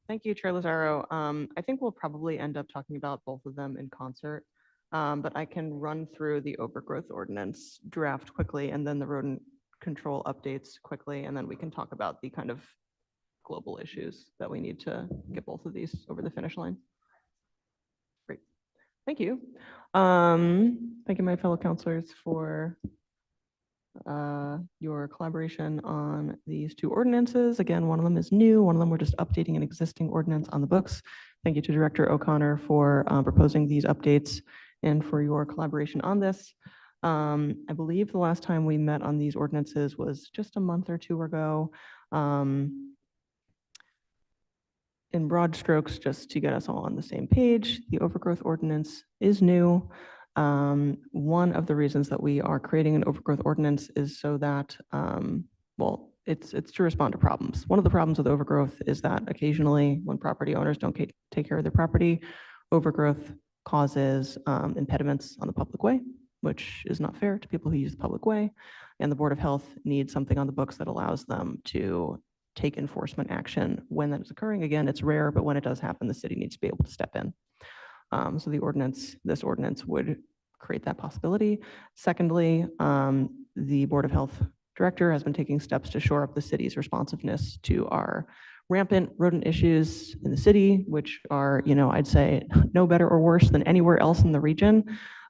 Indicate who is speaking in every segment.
Speaker 1: Thank you, Chair Lazaro. I think we'll probably end up talking about both of them in concert, but I can run through the overgrowth ordinance draft quickly and then the rodent control updates quickly, and then we can talk about the kind of global issues that we need to get both of these over the finish line. Great. Thank you. Thank you, my fellow counselors, for your collaboration on these two ordinances. Again, one of them is new, one of them we're just updating an existing ordinance on the books. Thank you to Director O'Connor for proposing these updates and for your collaboration on this. I believe the last time we met on these ordinances was just a month or two ago. In broad strokes, just to get us all on the same page, the overgrowth ordinance is new. One of the reasons that we are creating an overgrowth ordinance is so that, well, it's to respond to problems. One of the problems with overgrowth is that occasionally when property owners don't take care of their property, overgrowth causes impediments on the public way, which is not fair to people who use the public way. And the Board of Health needs something on the books that allows them to take enforcement action when that is occurring. Again, it's rare, but when it does happen, the city needs to be able to step in. So this ordinance would create that possibility. Secondly, the Board of Health Director has been taking steps to shore up the city's responsiveness to our rampant rodent issues in the city, which are, I'd say no better or worse than anywhere else in the region,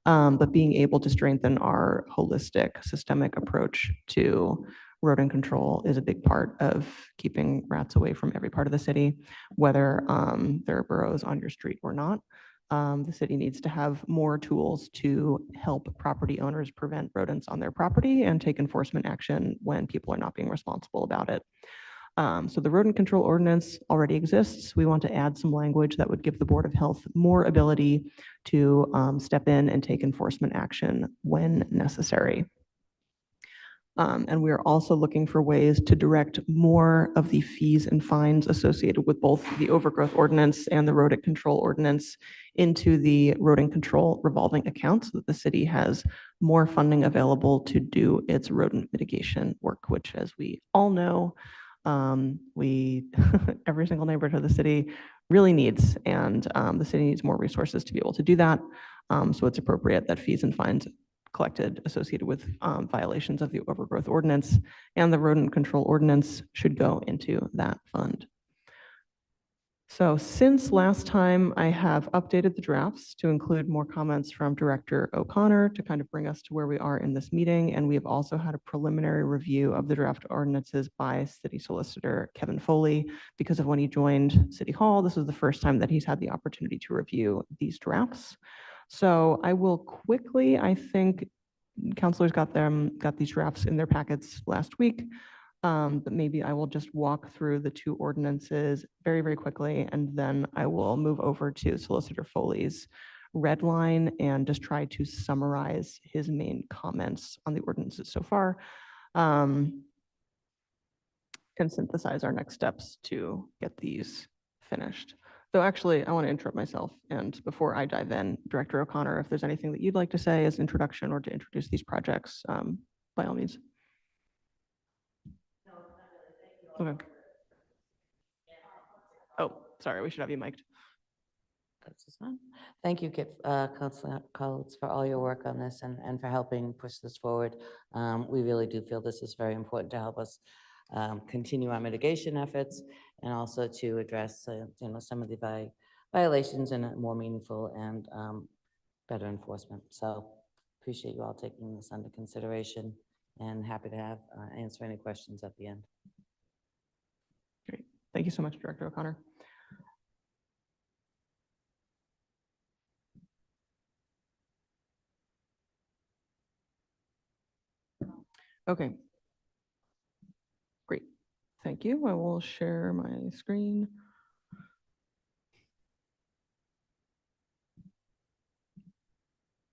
Speaker 1: but being able to strengthen our holistic systemic approach to rodent control is a big part of keeping rats away from every part of the city, whether there are burrows on your street or not. The city needs to have more tools to help property owners prevent rodents on their property and take enforcement action when people are not being responsible about it. So the rodent control ordinance already exists. We want to add some language that would give the Board of Health more ability to step in and take enforcement action when necessary. And we are also looking for ways to direct more of the fees and fines associated with both the overgrowth ordinance and the rodent control ordinance into the rodent control revolving account so that the city has more funding available to do its rodent mitigation work, which, as we all know, every single neighborhood of the city really needs, and the city needs more resources to be able to do that. So it's appropriate that fees and fines collected associated with violations of the overgrowth ordinance and the rodent control ordinance should go into that fund. So since last time, I have updated the drafts to include more comments from Director O'Connor to kind of bring us to where we are in this meeting. And we have also had a preliminary review of the draft ordinances by City Solicitor Kevin Foley. Because of when he joined City Hall, this is the first time that he's had the opportunity to review these drafts. So I will quickly, I think councilors got these drafts in their packets last week, but maybe I will just walk through the two ordinances very, very quickly, and then I will move over to Solicitor Foley's red line and just try to summarize his main comments on the ordinances so far, and synthesize our next steps to get these finished. So actually, I want to interrupt myself. And before I dive in, Director O'Connor, if there's anything that you'd like to say as introduction or to introduce these projects, by all means. No, not really. Thank you. Okay. Oh, sorry, we should have you mic'd.
Speaker 2: Thank you, Councilor Coates, for all your work on this and for helping push this forward. We really do feel this is very important to help us continue our mitigation efforts and also to address some of the violations in a more meaningful and better enforcement. So appreciate you all taking this under consideration and happy to answer any questions at the end.
Speaker 1: Great. Thank you so much, Director O'Connor. Okay. Great. Thank you. I will share my screen.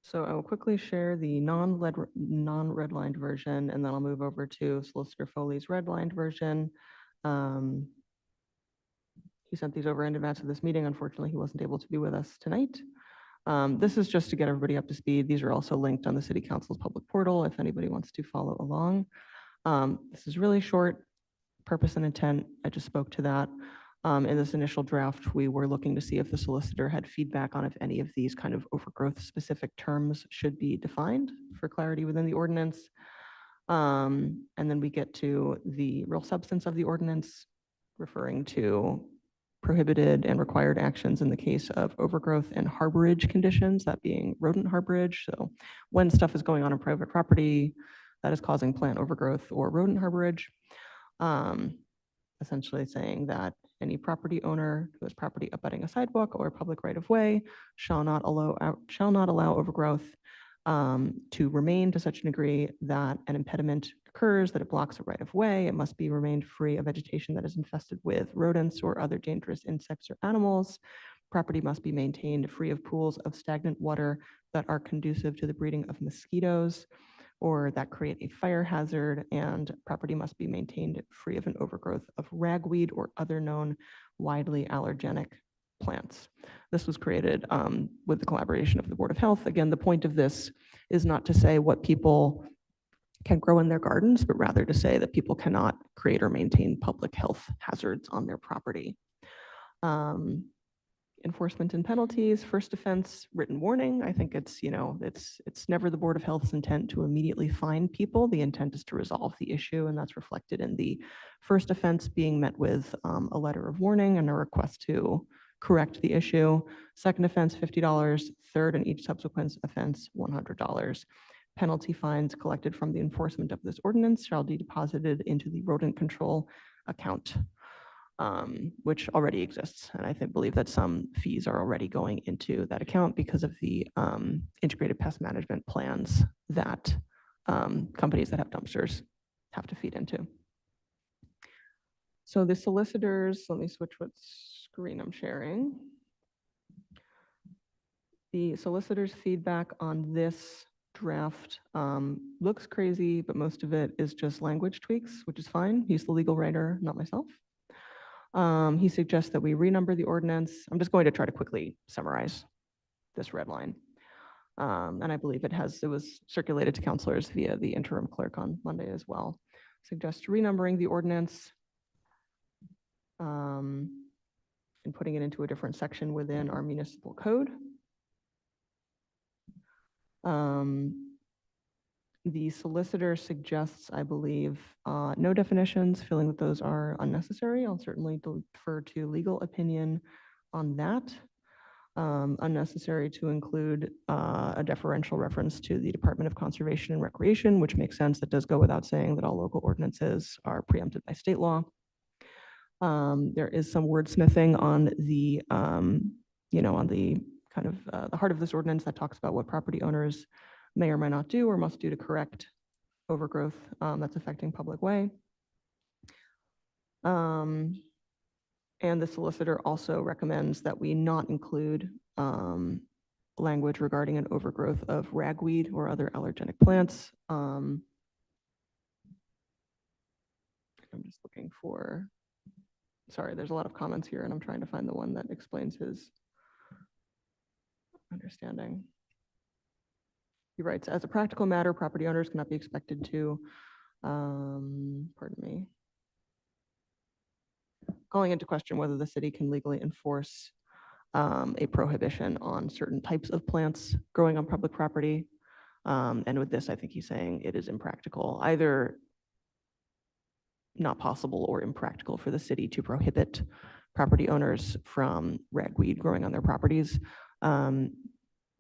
Speaker 1: So I will quickly share the non-redlined version, and then I'll move over to Solicitor Foley's redlined version. He sent these over in advance of this meeting. Unfortunately, he wasn't able to be with us tonight. This is just to get everybody up to speed. These are also linked on the City Council's public portal if anybody wants to follow along. This is really short, purpose and intent. I just spoke to that. In this initial draft, we were looking to see if the solicitor had feedback on if any of these kind of overgrowth specific terms should be defined for clarity within the ordinance. And then we get to the real substance of the ordinance, referring to prohibited and required actions in the case of overgrowth and harborage conditions, that being rodent harborage. So when stuff is going on private property that is causing plant overgrowth or rodent harborage, essentially saying that any property owner who has property abutting a sidewalk or a public right of way shall not allow overgrowth to remain to such a degree that an impediment occurs, that it blocks a right of way. It must be remained free of vegetation that is infested with rodents or other dangerous insects or animals. Property must be maintained free of pools of stagnant water that are conducive to the breeding of mosquitoes or that create a fire hazard, and property must be maintained free of an overgrowth of ragweed or other known widely allergenic plants. This was created with the collaboration of the Board of Health. Again, the point of this is not to say what people can grow in their gardens, but rather to say that people cannot create or maintain public health hazards on their property. Enforcement and penalties, first offense, written warning. I think it's, it's never the Board of Health's intent to immediately fine people. The intent is to resolve the issue, and that's reflected in the first offense being met with a letter of warning and a request to correct the issue. Second offense, $50. Third and each subsequent offense, $100. Penalty fines collected from the enforcement of this ordinance shall be deposited into the rodent control account, which already exists. And I believe that some fees are already going into that account because of the integrated pest management plans that companies that have dumpsters have to feed into. So the solicitors, let me switch what screen I'm sharing. The solicitor's feedback on this draft looks crazy, but most of it is just language tweaks, which is fine. He's the legal writer, not myself. He suggests that we renumber the ordinance. I'm just going to try to quickly summarize this red line. And I believe it was circulated to counselors via the interim clerk on Monday as well. Suggests renumbering the ordinance and putting it into a different section within our municipal code. The solicitor suggests, I believe, no definitions, feeling that those are unnecessary. I'll certainly defer to legal opinion on that. Unnecessary to include a deferential reference to the Department of Conservation and Recreation, which makes sense. That does go without saying that all local ordinances are preempted by state law. There is some wordsmithing on the, on the kind of the heart of this ordinance that talks about what property owners may or may not do or must do to correct overgrowth that's affecting public way. And the solicitor also recommends that we not include language regarding an overgrowth of ragweed or other allergenic plants. I'm just looking for, sorry, there's a lot of comments here and I'm trying to find the one that explains his understanding. He writes, as a practical matter, property owners cannot be expected to, pardon me, calling into question whether the city can legally enforce a prohibition on certain types of plants growing on public property. And with this, I think he's saying it is impractical, either not possible or impractical for the city to prohibit property owners from ragweed growing on their properties.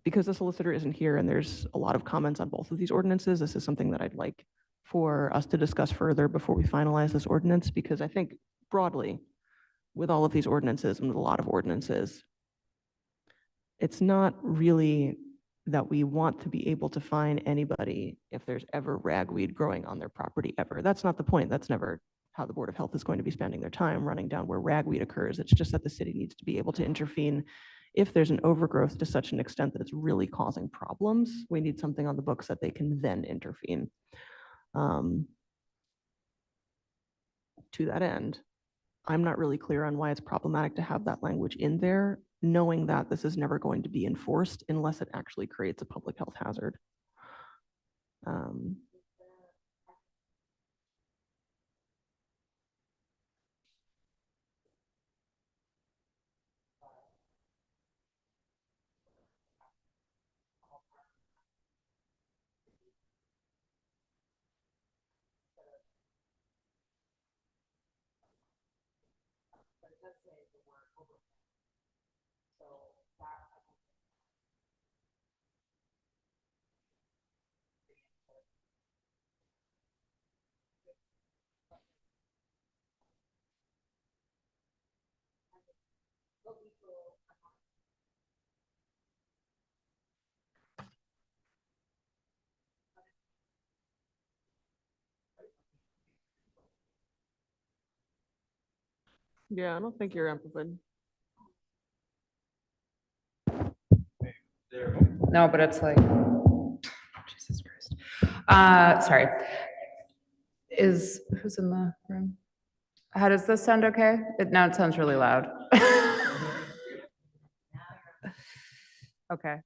Speaker 1: Because the solicitor isn't here and there's a lot of comments on both of these ordinances, this is something that I'd like for us to discuss further before we finalize this ordinance, because I think broadly, with all of these ordinances and with a lot of ordinances, it's not really that we want to be able to fine anybody if there's ever ragweed growing on their property ever. That's not the point. That's never how the Board of Health is going to be spending their time, running down where ragweed occurs. It's just that the city needs to be able to intervene if there's an overgrowth to such an extent that it's really causing problems. We need something on the books that they can then intervene. To that end, I'm not really clear on why it's problematic to have that language in there, knowing that this is never going to be enforced unless it actually creates a public health hazard. Yeah, I don't think you're amplified.
Speaker 3: No, but it's like, Jesus Christ. Sorry. Who's in the room? How does this sound okay? Now it sounds really loud. Okay.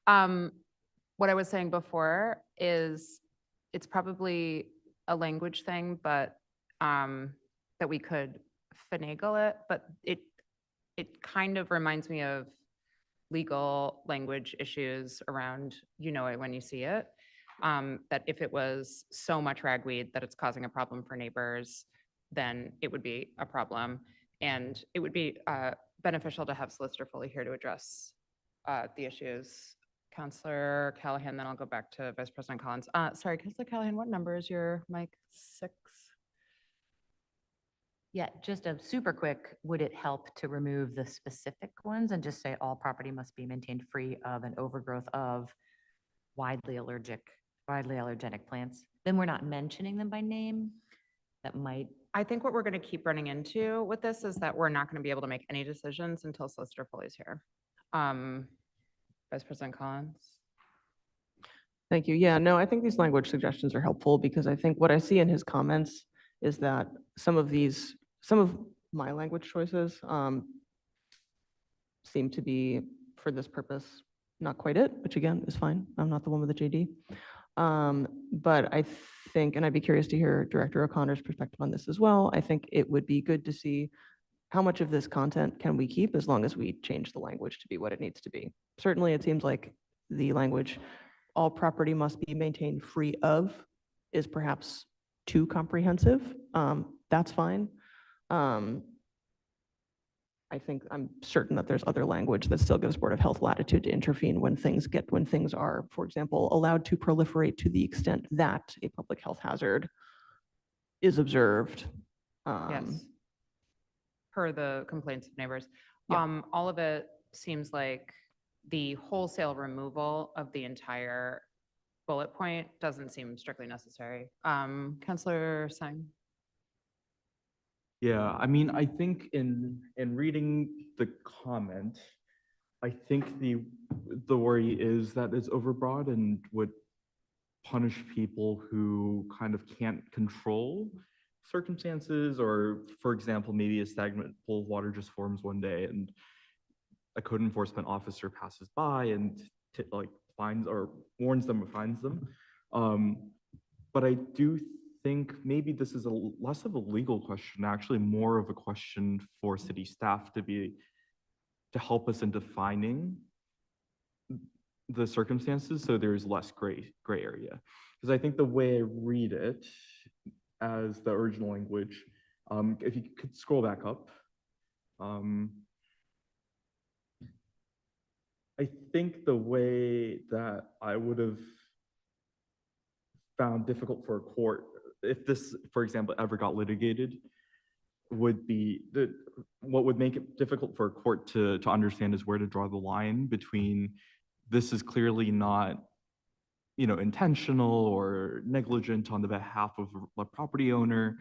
Speaker 3: What I was saying before is it's probably a language thing, but that we could finagle it, but it kind of reminds me of legal language issues around, you know it when you see it. That if it was so much ragweed that it's causing a problem for neighbors, then it would be a problem. And it would be beneficial to have Solicitor Foley here to address the issues. Counselor Callahan, then I'll go back to Vice President Collins. Sorry, Counselor Callahan, what number is your mic? 6?
Speaker 4: Yeah, just a super quick, would it help to remove the specific ones and just say all property must be maintained free of an overgrowth of widely allergenic plants? Then we're not mentioning them by name. That might,
Speaker 3: I think what we're going to keep running into with this is that we're not going to be able to make any decisions until Solicitor Foley's here. Vice President Collins?
Speaker 1: Thank you. Yeah, no, I think these language suggestions are helpful because I think what I see in his comments is that some of my language choices seem to be, for this purpose, not quite it, which again is fine. I'm not the one with the JD. But I think, and I'd be curious to hear Director O'Connor's perspective on this as well. I think it would be good to see how much of this content can we keep as long as we change the language to be what it needs to be. Certainly, it seems like the language, all property must be maintained free of, is perhaps too comprehensive. That's fine. I think I'm certain that there's other language that still gives Board of Health latitude to intervene when things are, for example, allowed to proliferate to the extent that a public health hazard is observed.
Speaker 3: Yes. Per the complaints of neighbors.
Speaker 1: Yeah.
Speaker 3: All of it seems like the wholesale removal of the entire bullet point doesn't seem strictly necessary. Councillor Singh?
Speaker 5: Yeah, I mean, I think in reading the comment, I think the worry is that it's overbroad and would punish people who kind of can't control circumstances, or for example, maybe a stagnant pool of water just forms one day and a code enforcement officer passes by and like finds or warns them or fines them. But I do think maybe this is less of a legal question, actually more of a question for city staff to help us in defining the circumstances so there's less gray area. Because I think the way I read it as the original language, if you could scroll back up, I think the way that I would have found difficult for a court, if this, for example, ever got litigated, would be what would make it difficult for a court to understand is where to draw the line between this is clearly not, intentional or negligent on the behalf of a property owner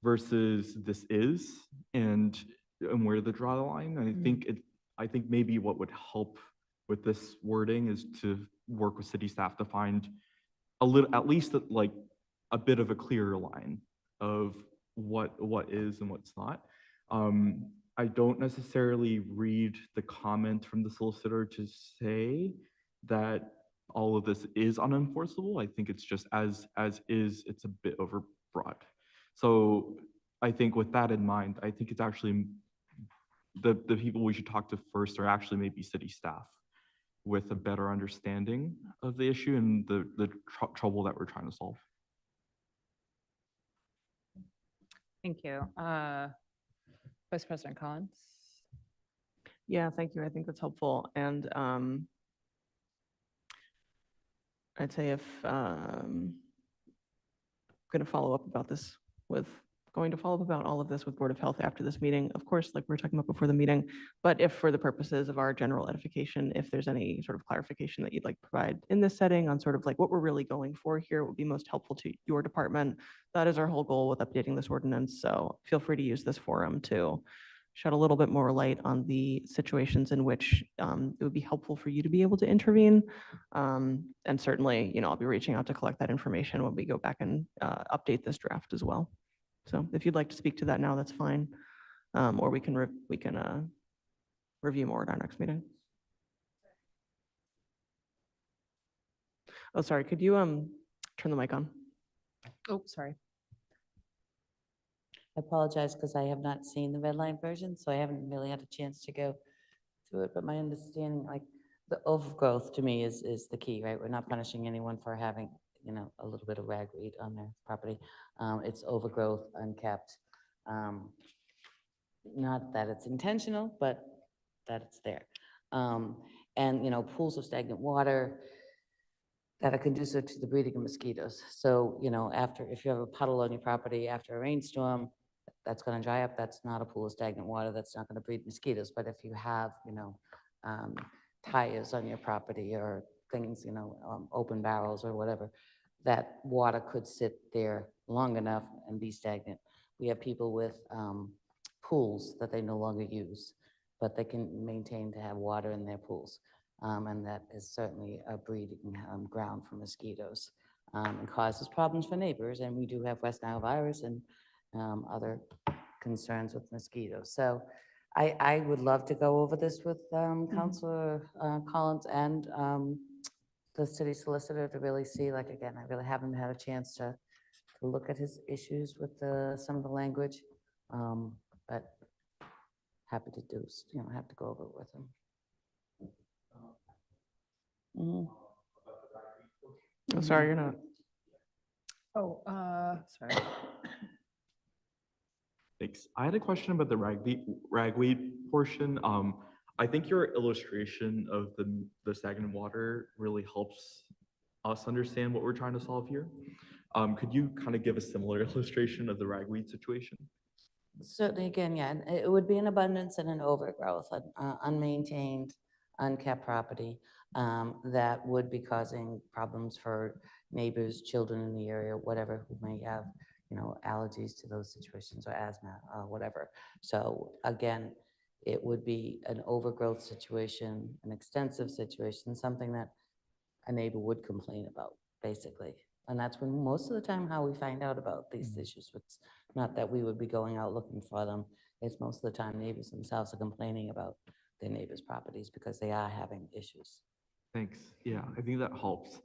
Speaker 5: versus this is, and where to draw the line. I think maybe what would help with this wording is to work with city staff to find at least like a bit of a clearer line of what is and what's not. I don't necessarily read the comment from the solicitor to say that all of this is unenforceable. I think it's just as is, it's a bit overbroad. So I think with that in mind, I think it's actually the people we should talk to first are actually maybe city staff with a better understanding of the issue and the trouble that we're trying to solve.
Speaker 3: Thank you. Vice President Collins?
Speaker 1: Yeah, thank you. I think that's helpful. And I'd say if going to follow up about this with, going to follow up about all of this with Board of Health after this meeting, of course, like we were talking about before the meeting, but if for the purposes of our general edification, if there's any sort of clarification that you'd like to provide in this setting on sort of like what we're really going for here would be most helpful to your department. That is our whole goal with updating this ordinance. So feel free to use this forum to shed a little bit more light on the situations in which it would be helpful for you to be able to intervene. And certainly, I'll be reaching out to collect that information when we go back and update this draft as well. So if you'd like to speak to that now, that's fine. Or we can review more at our next meeting. Oh, sorry, could you turn the mic on?
Speaker 3: Oh, sorry.
Speaker 2: I apologize because I have not seen the red line version, so I haven't really had a chance to go through it, but my understanding, like, the overgrowth to me is the key, right? We're not punishing anyone for having, a little bit of ragweed on their property. It's overgrowth, unkept. Not that it's intentional, but that it's there. And, pools of stagnant water that are conducive to the breeding of mosquitoes. So, if you have a puddle on your property after a rainstorm, that's going to dry up. That's not a pool of stagnant water. That's not going to breed mosquitoes. But if you have, tires on your property or things, open barrels or whatever, that water could sit there long enough and be stagnant. We have people with pools that they no longer use, but they can maintain to have water in their pools. And that is certainly a breeding ground for mosquitoes and causes problems for neighbors. And we do have West Nile virus and other concerns with mosquitoes. So I would love to go over this with Councilor Collins and the city solicitor to really see, like, again, I really haven't had a chance to look at his issues with some of the language, but happy to do, have to go over it with him.
Speaker 1: Oh, sorry, you're not.
Speaker 3: Oh, sorry.
Speaker 5: Thanks. I had a question about the ragweed portion. I think your illustration of the stagnant water really helps us understand what we're trying to solve here. Could you kind of give a similar illustration of the ragweed situation?
Speaker 2: Certainly, again, yeah, and it would be an abundance and an overgrowth, unmaintained, unkept property that would be causing problems for neighbors, children in the area, whatever, who may have, allergies to those situations or asthma, whatever. So again, it would be an overgrowth situation, an extensive situation, something that a neighbor would complain about, basically. And that's when most of the time how we find out about these issues. It's not that we would be going out looking for them. It's most of the time neighbors themselves are complaining about their neighbors' properties because they are having issues.
Speaker 5: Thanks. Yeah, I think that helps.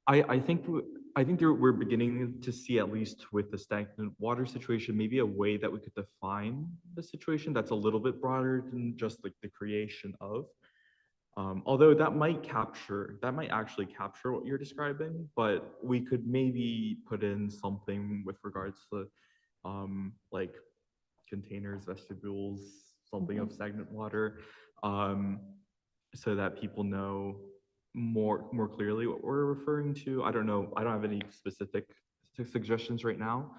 Speaker 5: I think we're beginning to see, at least with the stagnant water situation, maybe a way that we could define the situation that's a little bit broader than just like the creation of. Although that might actually capture what you're describing, but we could maybe put in something with regards to like containers, vestibules, something of stagnant water, so that people know more clearly what we're referring to. I don't know. I don't have any specific suggestions right now.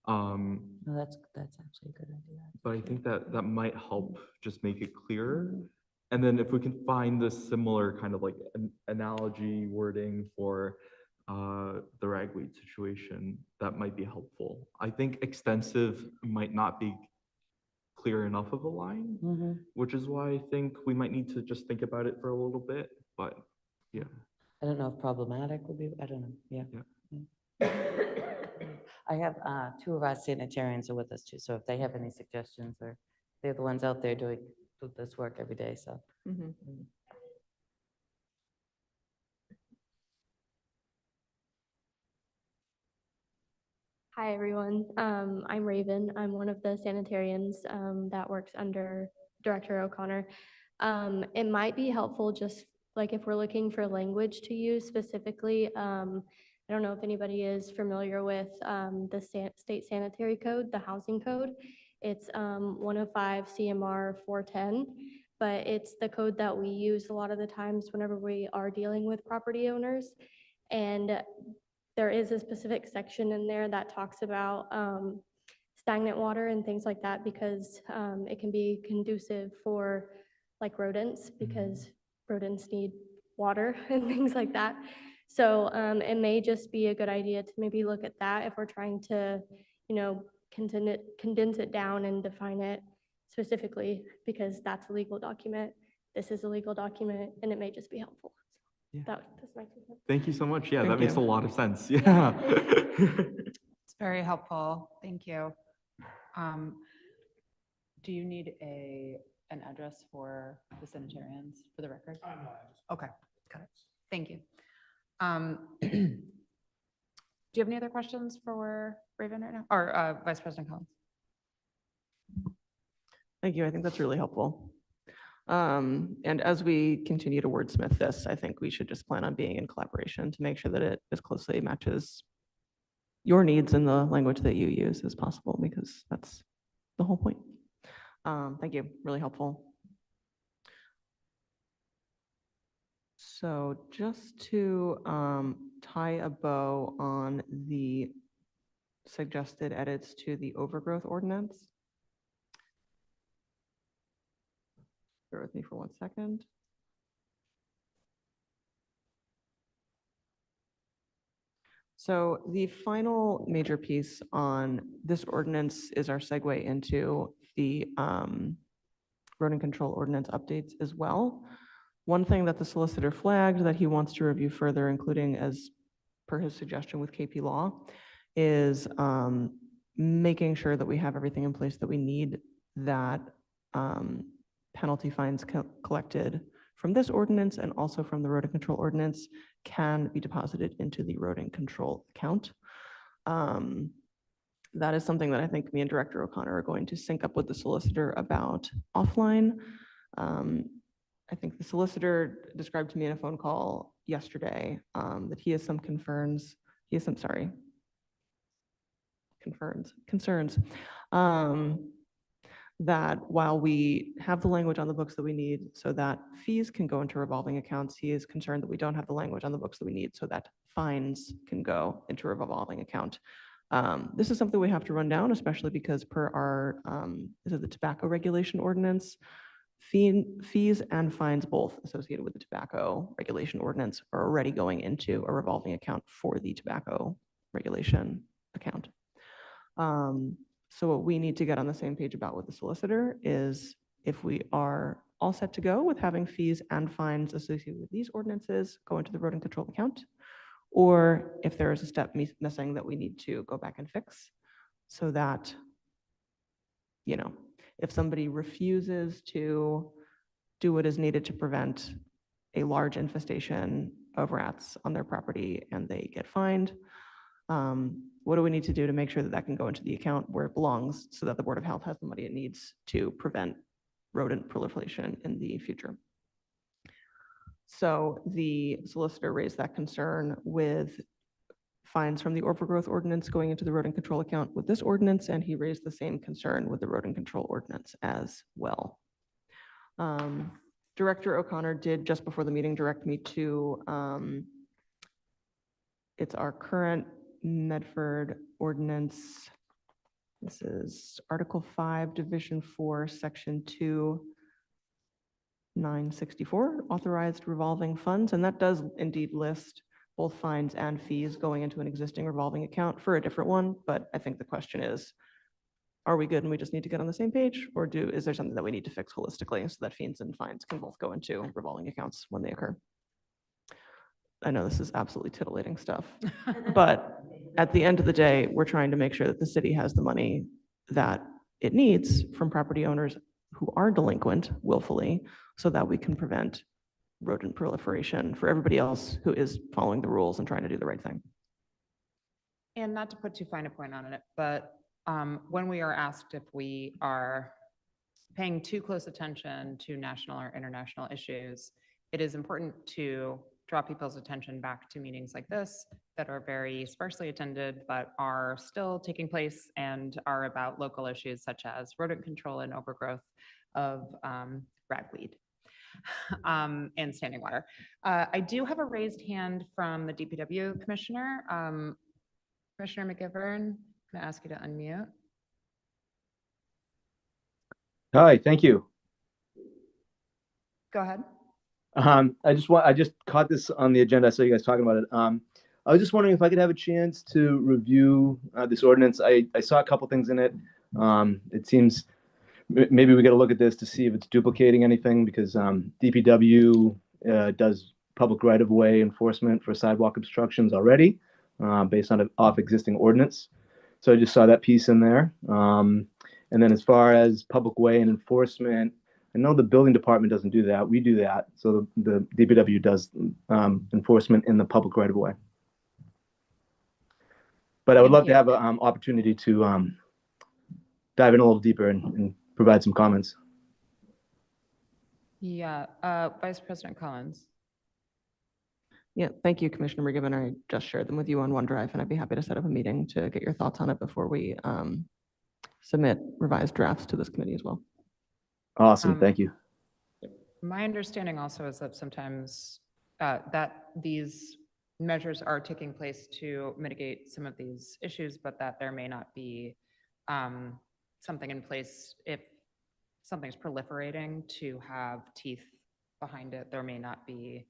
Speaker 2: No, that's actually a good idea.
Speaker 5: But I think that might help just make it clearer. And then if we can find this similar kind of like an analogy wording for the ragweed situation, that might be helpful. I think extensive might not be clear enough of a line, which is why I think we might need to just think about it for a little bit. But yeah.
Speaker 2: I don't know if problematic would be, I don't know, yeah. I have two of our sanitarians are with us too, so if they have any suggestions, or they're the ones out there doing this work every day, so.
Speaker 6: Hi, everyone. I'm Raven. I'm one of the sanitarians that works under Director O'Connor. It might be helpful just like if we're looking for language to use specifically. I don't know if anybody is familiar with the state sanitary code, the housing code. It's 105 CMR 410, but it's the code that we use a lot of the times whenever we are dealing with property owners. And there is a specific section in there that talks about stagnant water and things like that because it can be conducive for like rodents because rodents need water and things like that. So it may just be a good idea to maybe look at that if we're trying to, you know, condense it down and define it specifically because that's a legal document. This is a legal document and it may just be helpful.
Speaker 5: Yeah.
Speaker 6: That's my 2 cents.
Speaker 5: Thank you so much. Yeah,
Speaker 1: Thank
Speaker 5: that makes a
Speaker 1: you.
Speaker 5: lot of sense. Yeah.
Speaker 3: It's very helpful. Thank you. Do you need an address for the sanitarians for the record? Okay, got it. Thank you. Do you have any other questions for Raven right now? Or Vice President Collins?
Speaker 1: Thank you. I think that's really helpful. And as we continue to wordsmith this, I think we should just plan on being in collaboration to make sure that it as closely matches your needs and the language that you use as possible, because that's the whole point. Thank you. Really helpful. So just to tie a bow on the suggested edits to the overgrowth ordinance. Bear with me for 1 second. So the final major piece on this ordinance is our segue into the rodent control ordinance updates as well. One thing that the solicitor flagged that he wants to review further, including as per his suggestion with KP Law, is making sure that we have everything in place that we need, that penalty fines collected from this ordinance and also from the rodent control ordinance can be deposited into the rodent control account. That is something that I think me and Director O'Connor are going to sync up with the solicitor about offline. I think the solicitor described to me in a phone call yesterday that he has some concerns that while we have the language on the books that we need so that fees can go into revolving accounts, he is concerned that we don't have the language on the books that we need so that fines can go into a revolving account. This is something we have to run down, especially because per our, is it the tobacco regulation ordinance? Fees and fines both associated with the tobacco regulation ordinance are already going into a revolving account for the tobacco regulation account. So what we need to get on the same page about with the solicitor is if we are all set to go with having fees and fines associated with these ordinances go into the rodent control account, or if there is a step missing that we need to go back and fix so that, you know, if somebody refuses to do what is needed to prevent a large infestation of rats on their property and they get fined, what do we need to do to make sure that that can go into the account where it belongs so that the Board of Health has the money it needs to prevent rodent proliferation in the future? So the solicitor raised that concern with fines from the overgrowth ordinance going into the rodent control account with this ordinance, and he raised the same concern with the rodent control ordinance as well. Director O'Connor did just before the meeting direct me to, it's our current Medford ordinance. This is Article 5, Division 4, Section 2, 964, authorized revolving funds, and that does indeed list both fines and fees going into an existing revolving account for a different one, but I think the question is, are we good and we just need to get on the same page, or is there something that we need to fix holistically so that fees and fines can both go into revolving accounts when they occur? I know this is absolutely titillating stuff, but at the end of the day, we're trying to make sure that the city has the money that it needs from property owners who are delinquent willfully so that we can prevent rodent proliferation for everybody else who is following the rules and trying to do the right thing.
Speaker 3: And not to put too fine a point on it, but when we are asked if we are paying too close attention to national or international issues, it is important to draw people's attention back to meetings like this that are very sparsely attended, but are still taking place and are about local issues such as rodent control and overgrowth of ragweed and standing water. I do have a raised hand from the DPW commissioner. Commissioner McGivern, can I ask you to unmute?
Speaker 7: Hi, thank you.
Speaker 3: Go ahead.
Speaker 7: I just caught this on the agenda. I saw you guys talking about it. I was just wondering if I could have a chance to review this ordinance. I saw a couple things in it. It seems maybe we got to look at this to see if it's duplicating anything because DPW does public right-of-way enforcement for sidewalk obstructions already based on off existing ordinance. So I just saw that piece in there. And then as far as public way and enforcement, I know the building department doesn't do that. We do that. So the DPW does enforcement in the public right of way. But I would
Speaker 3: Thank
Speaker 7: love to
Speaker 3: you.
Speaker 7: have an opportunity to dive in a little deeper and provide some comments.
Speaker 3: Yeah, Vice President Collins.
Speaker 1: Yeah, thank you, Commissioner McGivern. I just shared them with you on OneDrive, and I'd be happy to set up a meeting to get your thoughts on it before we submit revised drafts to this committee as well.
Speaker 7: Awesome. Thank you.
Speaker 3: My understanding also is that sometimes that these measures are taking place to mitigate some of these issues, but that there may not be something in place if something's proliferating to have teeth behind it. There may not be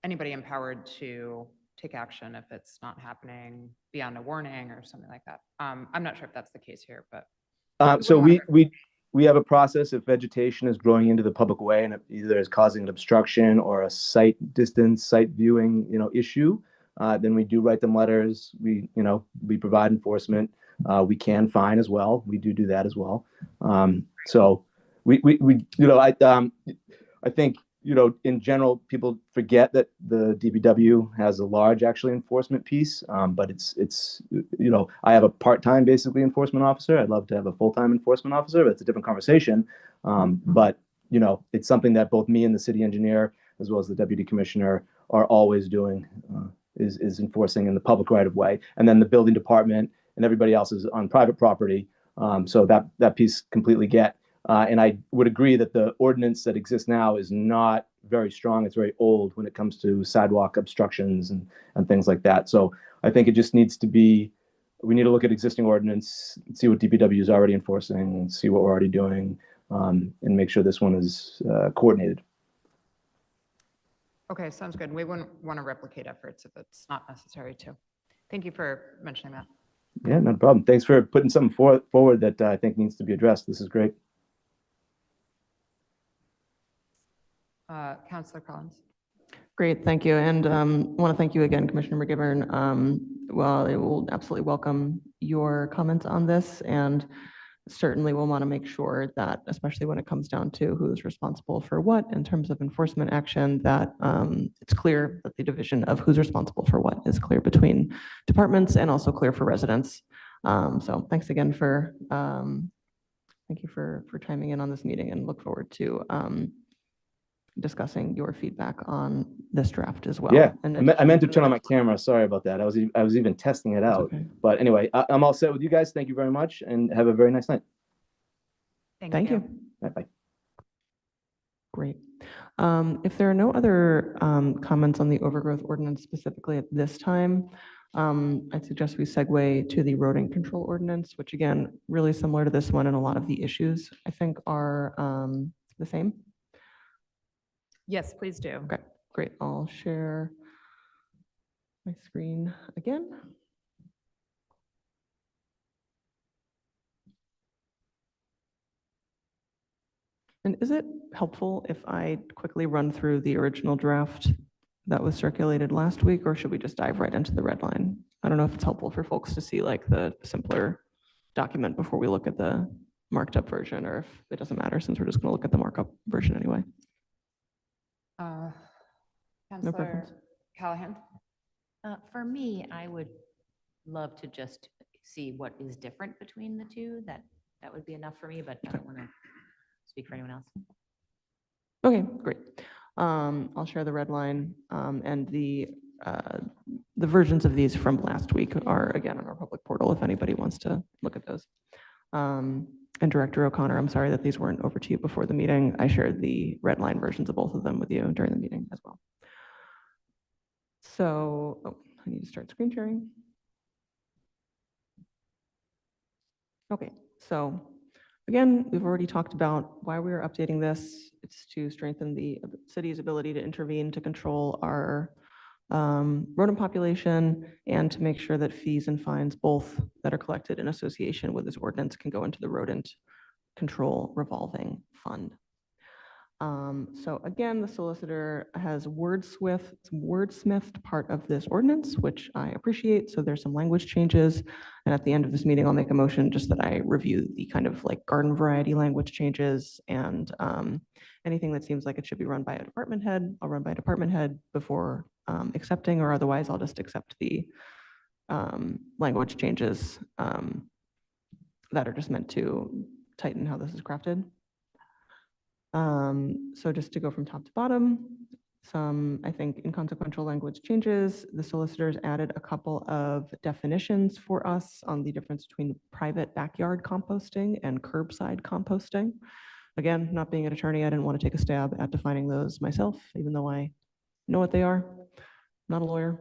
Speaker 3: anybody empowered to take action if it's not happening beyond a warning or something like that. I'm not sure if that's the case here, but
Speaker 7: So
Speaker 3: wouldn't wanna-
Speaker 7: we have a process if vegetation is growing into the public way and it either is causing an obstruction or a sight distance, sight viewing, issue, then we do write them letters. We provide enforcement. We can fine as well. We do that as well. So I think, in general, people forget that the DPW has a large actually enforcement piece, but it's I have a part-time basically enforcement officer. I'd love to have a full-time enforcement officer, but it's a different conversation. But it's something that both me and the city engineer, as well as the deputy commissioner, are always doing, is enforcing in the public right of way. And then the building department and everybody else is on private property. So that piece completely get. And I would agree that the ordinance that exists now is not very strong. It's very old when it comes to sidewalk obstructions and things like that. So I think it just needs to be, we need to look at existing ordinance, see what DPW is already enforcing, see what we're already doing, and make sure this one is coordinated.
Speaker 3: Okay, sounds good. We wouldn't want to replicate efforts if it's not necessary to. Thank you for mentioning that.
Speaker 7: Yeah, no problem. Thanks for putting something forward that I think needs to be addressed. This is great.
Speaker 3: Councillor Collins.
Speaker 1: Great, thank you. And want to thank you again, Commissioner McGivern. Well, I will absolutely welcome your comments on this, and certainly we'll want to make sure that, especially when it comes down to who's responsible for what in terms of enforcement action, that it's clear that the division of who's responsible for what is clear between departments and also clear for residents. So thanks again for chiming in on this meeting, and look forward to discussing your feedback on this draft as well.
Speaker 7: Yeah,
Speaker 1: And
Speaker 7: I meant to turn on my camera. Sorry about that. I was even testing it out.
Speaker 1: okay.
Speaker 7: But anyway, I'm all set with you guys. Thank you very much, and have a very nice night.
Speaker 1: Thank you.
Speaker 7: Bye-bye.
Speaker 1: Great. If there are no other comments on the overgrowth ordinance specifically at this time, I'd suggest we segue to the rodent control ordinance, which again, really similar to this one, and a lot of the issues I think are the same.
Speaker 3: Yes, please do.
Speaker 1: Okay, great. I'll share my screen again. And is it helpful if I quickly run through the original draft that was circulated last week, or should we just dive right into the red line? I don't know if it's helpful for folks to see like the simpler document before we look at the marked up version, or if it doesn't matter since we're just going to look at the markup version anyway.
Speaker 3: Councillor
Speaker 1: preference.
Speaker 3: Callahan.
Speaker 4: For me, I would love to just see what is different between the two. That would be enough for me, but I don't want to speak for anyone else.
Speaker 1: Okay, great. I'll share the red line, and the versions of these from last week are again on our public portal if anybody wants to look at those. And Director O'Connor, I'm sorry that these weren't over to you before the meeting. I shared the red line versions of both of them with you during the meeting as well. So, oh, I need to start screen sharing. Okay, so again, we've already talked about why we are updating this. It's to strengthen the city's ability to intervene to control our rodent population and to make sure that fees and fines, both that are collected in association with this ordinance, can go into the rodent control revolving fund. So again, the solicitor has wordsmithed part of this ordinance, which I appreciate. So there's some language changes. And at the end of this meeting, I'll make a motion just that I review the kind of like garden variety language changes and anything that seems like it should be run by a department head, I'll run by a department head before accepting, or otherwise I'll just accept the language changes that are just meant to tighten how this is crafted. So just to go from top to bottom, some, I think, inconsequential language changes. The solicitors added a couple of definitions for us on the difference between private backyard composting and curbside composting. Again, not being an attorney, I didn't want to take a stab at defining those myself, even though I know what they are. Not a lawyer.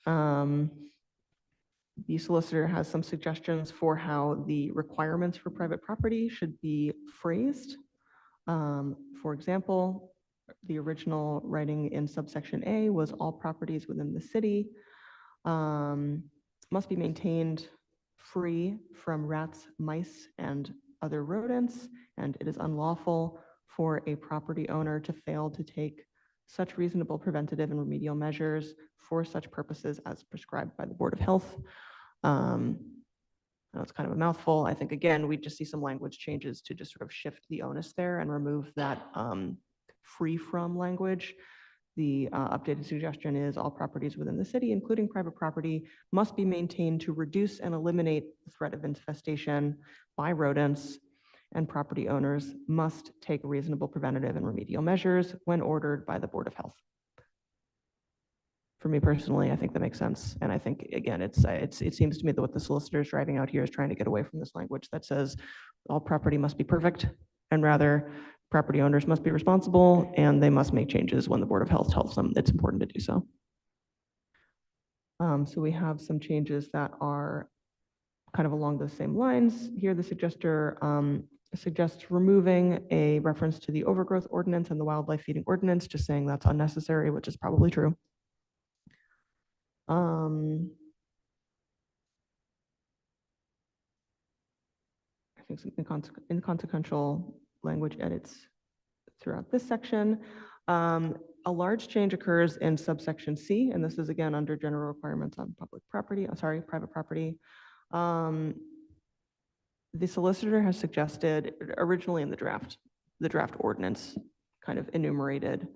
Speaker 1: The solicitor has some suggestions for how the requirements for private property should be phrased. For example, the original writing in subsection A was all properties within the city must be maintained free from rats, mice, and other rodents, and it is unlawful for a property owner to fail to take such reasonable preventative and remedial measures for such purposes as prescribed by the Board of Health. I know it's kind of a mouthful. I think, again, we just see some language changes to just sort of shift the onus there and remove that free from language. The updated suggestion is all properties within the city, including private property, must be maintained to reduce and eliminate the threat of infestation by rodents, and property owners must take reasonable preventative and remedial measures when ordered by the Board of Health. For me personally, I think that makes sense. And I think, again, it seems to me that what the solicitor is driving out here is trying to get away from this language that says all property must be perfect, and rather property owners must be responsible and they must make changes when the Board of Health tells them it's important to do so. So we have some changes that are kind of along those same lines. Here, the suggester suggests removing a reference to the overgrowth ordinance and the wildlife feeding ordinance, just saying that's unnecessary, which is probably true. I think some inconsequential language edits throughout this section. A large change occurs in subsection C, and this is again under general requirements on public property, private property. The solicitor has suggested, originally in the draft ordinance kind of enumerated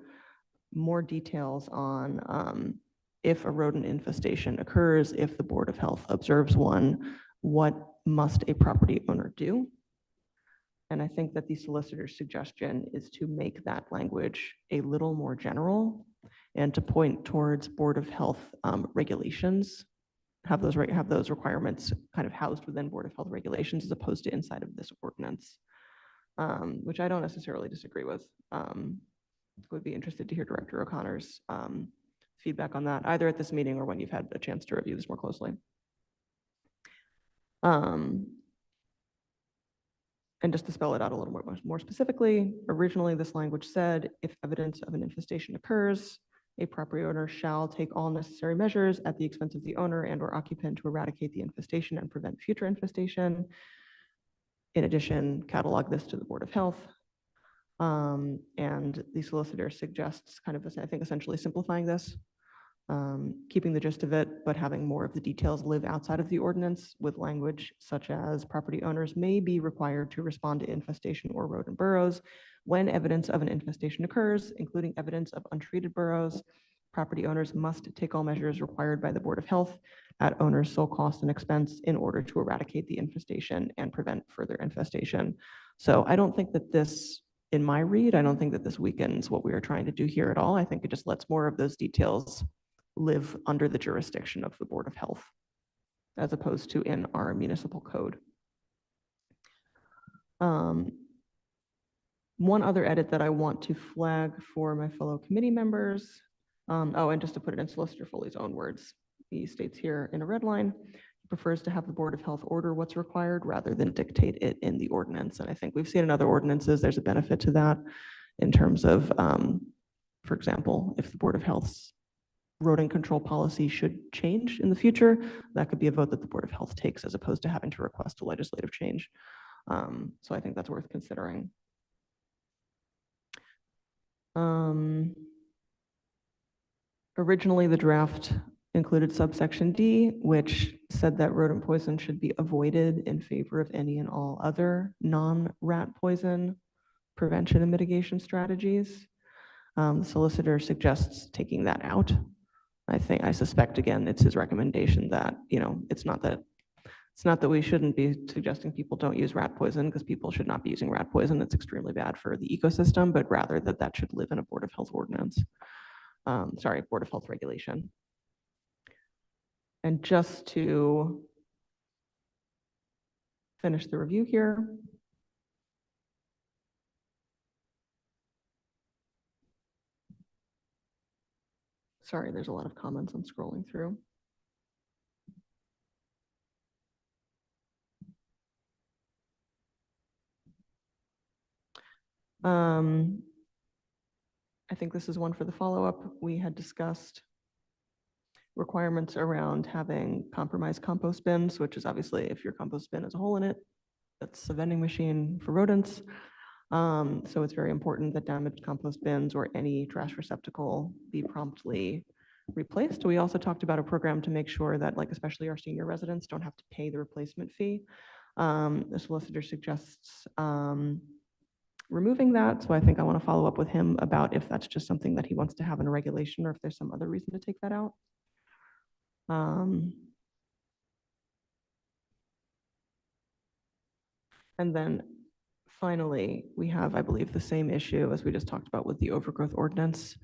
Speaker 1: more details on if a rodent infestation occurs, if the Board of Health observes one, what must a property owner do? And I think that the solicitor's suggestion is to make that language a little more general and to point towards Board of Health regulations, have those requirements kind of housed within Board of Health regulations as opposed to inside of this ordinance, which I don't necessarily disagree with. Would be interested to hear Director O'Connor's feedback on that, either at this meeting or when you've had a chance to review this more closely. And just to spell it out a little more specifically, originally this language said, if evidence of an infestation occurs, a property owner shall take all necessary measures at the expense of the owner and or occupant to eradicate the infestation and prevent future infestation. In addition, catalog this to the Board of Health. And the solicitor suggests kind of, I think, essentially simplifying this, keeping the gist of it, but having more of the details live outside of the ordinance with language such as property owners may be required to respond to infestation or rodent burrows when evidence of an infestation occurs, including evidence of untreated burrows. Property owners must take all measures required by the Board of Health at owner's sole cost and expense in order to eradicate the infestation and prevent further infestation. So I don't think that this in my read. I don't think that this weakens what we are trying to do here at all. I think it just lets more of those details live under the jurisdiction of the Board of Health as opposed to in our municipal code. One other edit that I want to flag for my fellow committee members, oh, and just to put it in Solicitor Foley's own words, he states here in a red line, he prefers to have the Board of Health order what's required rather than dictate it in the ordinance. And I think we've seen in other ordinances, there's a benefit to that in terms of, for example, if the Board of Health's rodent control policy should change in the future, that could be a vote that the Board of Health takes as opposed to having to request a legislative change. So I think that's worth considering. Originally, the draft included subsection D, which said that rodent poison should be avoided in favor of any and all other non-rat poison prevention and mitigation strategies. The solicitor suggests taking that out. I suspect, again, it's his recommendation that, it's not that we shouldn't be suggesting people don't use rat poison, because people should not be using rat poison. It's extremely bad for the ecosystem, but rather that should live in a Board of Health ordinance. Board of Health regulation. And just to finish the review here, sorry, there's a lot of comments I'm scrolling through. I think this is one for the follow-up. We had discussed requirements around having compromised compost bins, which is obviously if your compost bin has a hole in it, that's a vending machine for rodents. So it's very important that damaged compost bins or any trash receptacle be promptly replaced. We also talked about a program to make sure that, like, especially our senior residents don't have to pay the replacement fee. The solicitor suggests removing that. So I think I want to follow up with him about if that's just something that he wants to have in a regulation or if there's some other reason to take that out. And then finally, we have, I believe, the same issue as we just talked about with the overgrowth ordinance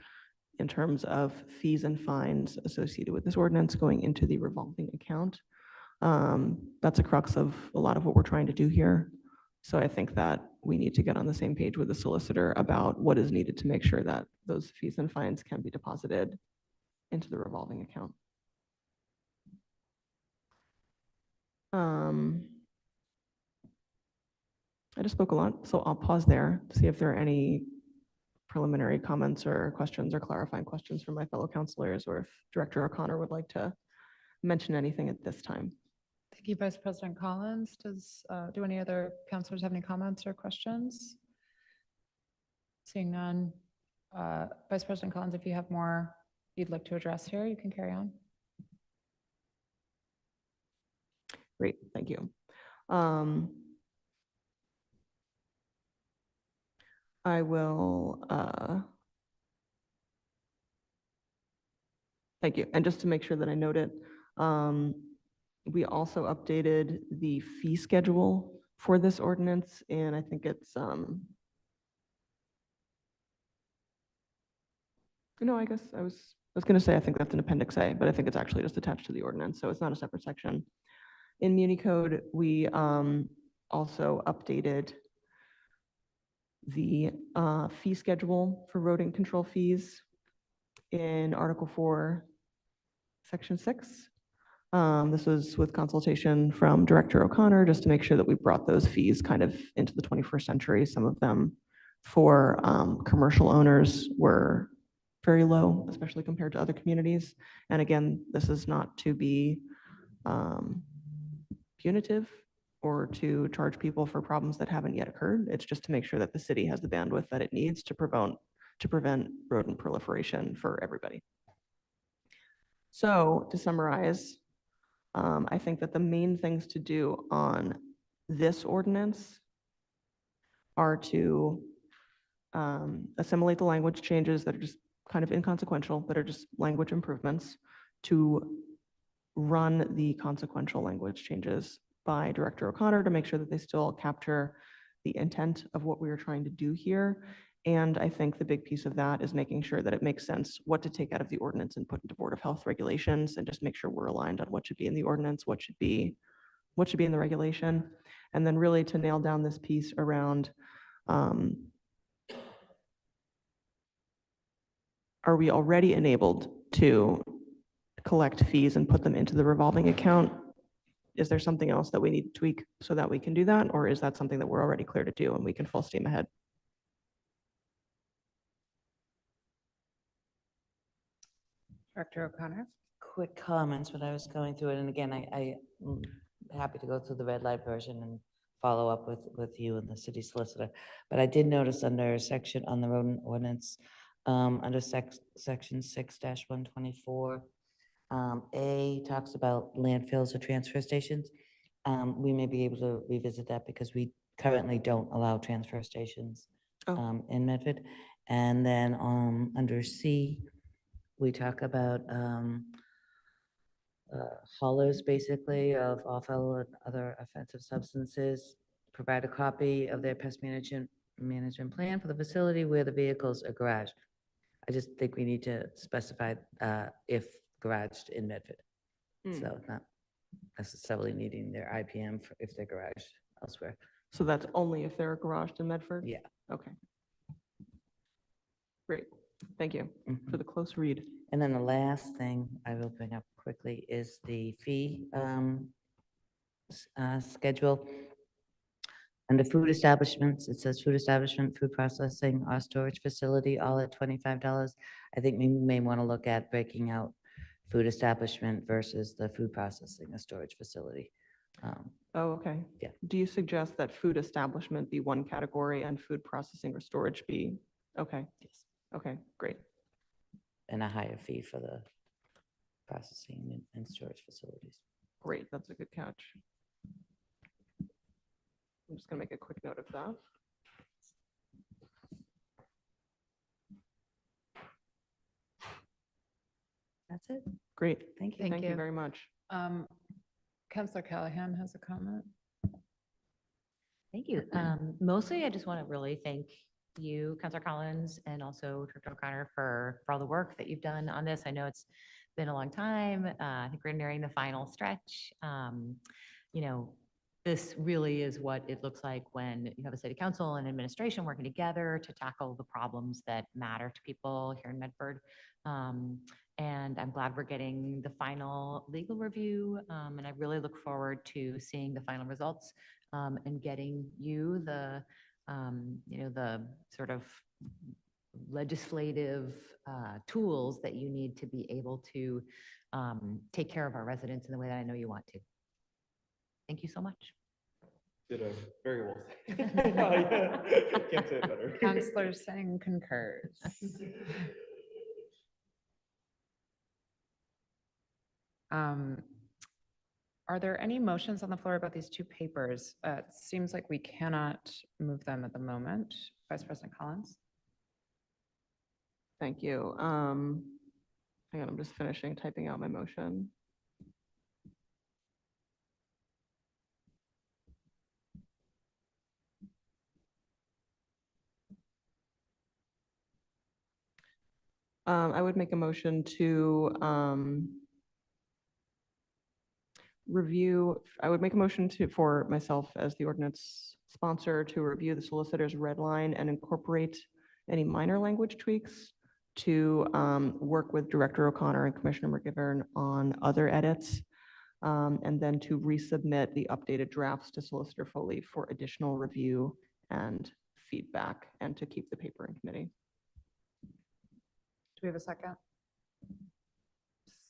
Speaker 1: in terms of fees and fines associated with this ordinance going into the revolving account. That's a crux of a lot of what we're trying to do here. So I think that we need to get on the same page with the solicitor about what is needed to make sure that those fees and fines can be deposited into the revolving account. I just spoke a lot, so I'll pause there to see if there are any preliminary comments or questions or clarifying questions from my fellow counselors, or if Director O'Connor would like to mention anything at this time.
Speaker 8: Thank you, Vice President Collins. Do any other counselors have any comments or questions? Seeing none. Vice President Collins, if you have more you'd like to address here, you can carry on.
Speaker 1: Great, thank you. I will, thank you. And just to make sure that I note it, we also updated the fee schedule for this ordinance, and I think it's, no, I guess I was going to say, I think that's an Appendix A, but I think it's actually just attached to the ordinance, so it's not a separate section. In Muni Code, we also updated the fee schedule for rodent control fees in Article 4, Section 6. This was with consultation from Director O'Connor, just to make sure that we brought those fees kind of into the 21st century. Some of them for commercial owners were very low, especially compared to other communities. And again, this is not to be punitive or to charge people for problems that haven't yet occurred. It's just to make sure that the city has the bandwidth that it needs to prevent rodent proliferation for everybody. So to summarize, I think that the main things to do on this ordinance are to assimilate the language changes that are just kind of inconsequential, that are just language improvements, to run the consequential language changes by Director O'Connor to make sure that they still capture the intent of what we are trying to do here. And I think the big piece of that is making sure that it makes sense what to take out of the ordinance and put into Board of Health regulations, and just make sure we're aligned on what should be in the ordinance, what should be in the regulation. And then really to nail down this piece around, are we already enabled to collect fees and put them into the revolving account? Is there something else that we need to tweak so that we can do that? Or is that something that we're already clear to do and we can full steam ahead?
Speaker 3: Director O'Connor?
Speaker 2: Quick comments when I was going through it, and again, I'm happy to go through the red light version and follow up with you and the city solicitor. But I did notice under a section on the road ordinance, under section 6-124, A talks about landfills or transfer stations. We may be able to revisit that because we currently don't allow transfer stations
Speaker 1: Oh.
Speaker 2: in Medford. And then under C, we talk about haulers basically of offal and other offensive substances, provide a copy of their pest management plan for the facility where the vehicles are garaged. I just think we need to specify if garaged in Medford. So not necessarily needing their IPM if they're garaged elsewhere.
Speaker 1: So that's only if they're garaged in Medford?
Speaker 2: Yeah.
Speaker 1: Okay. Great. Thank you
Speaker 2: Mhm.
Speaker 1: for the close read.
Speaker 2: And then the last thing I will bring up quickly is the fee schedule. Under food establishments, it says food establishment, food processing, or storage facility, all at $25. I think we may want to look at breaking out food establishment versus the food processing or storage facility.
Speaker 1: Oh, okay.
Speaker 2: Yeah.
Speaker 1: Do you suggest that food establishment be one category and food processing or storage be? Okay.
Speaker 2: Yes.
Speaker 1: Okay, great.
Speaker 2: And a higher fee for the processing and storage facilities.
Speaker 1: Great, that's a good catch. I'm just gonna make a quick note of that.
Speaker 2: That's it.
Speaker 1: Great.
Speaker 2: Thank you.
Speaker 3: Thank
Speaker 1: Thank you
Speaker 3: you.
Speaker 1: very much.
Speaker 8: Counselor Callahan has a comment.
Speaker 4: Thank you. Mostly, I just want to really thank you, Counselor Collins, and also Director O'Connor for all the work that you've done on this. I know it's been a long time. I think we're nearing the final stretch. You know, this really is what it looks like when you have a city council and administration working together to tackle the problems that matter to people here in Medford. And I'm glad we're getting the final legal review. And I really look forward to seeing the final results and getting you the, you know, the sort of legislative tools that you need to be able to take care of our residents in the way that I know you want to. Thank you so much.
Speaker 5: Did a very well. Can't say it better.
Speaker 3: Counselor Singh concurs. Are there any motions on the floor about these two papers? It seems like we cannot move them at the moment. Vice President Collins?
Speaker 1: Thank you. Hang on, I'm just finishing typing out my motion. I would make a motion to for myself as the ordinance sponsor to review the solicitor's red line and incorporate any minor language tweaks, to work with Director O'Connor and Commissioner McGivern on other edits, and then to resubmit the updated drafts to Solicitor Foley for additional review and feedback, and to keep the paper in committee.
Speaker 3: Do we have a second?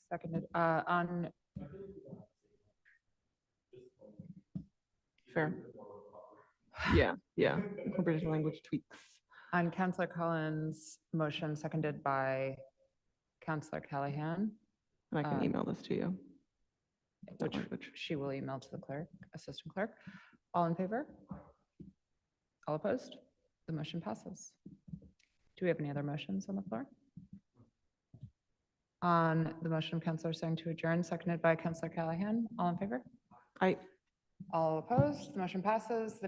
Speaker 3: Seconded, on,
Speaker 1: Fair. Yeah, incorporated language tweaks.
Speaker 3: on Counselor Collins' motion, seconded by Counselor Callahan,
Speaker 1: And I can email this to you. That
Speaker 3: which
Speaker 1: language.
Speaker 3: she will email to the clerk, assistant clerk. All in favor? All opposed? The motion passes. Do we have any other motions on the floor? On the motion of Counselor Singh to adjourn, seconded by Counselor Callahan, all in favor?
Speaker 1: I
Speaker 3: All opposed? The motion passes. The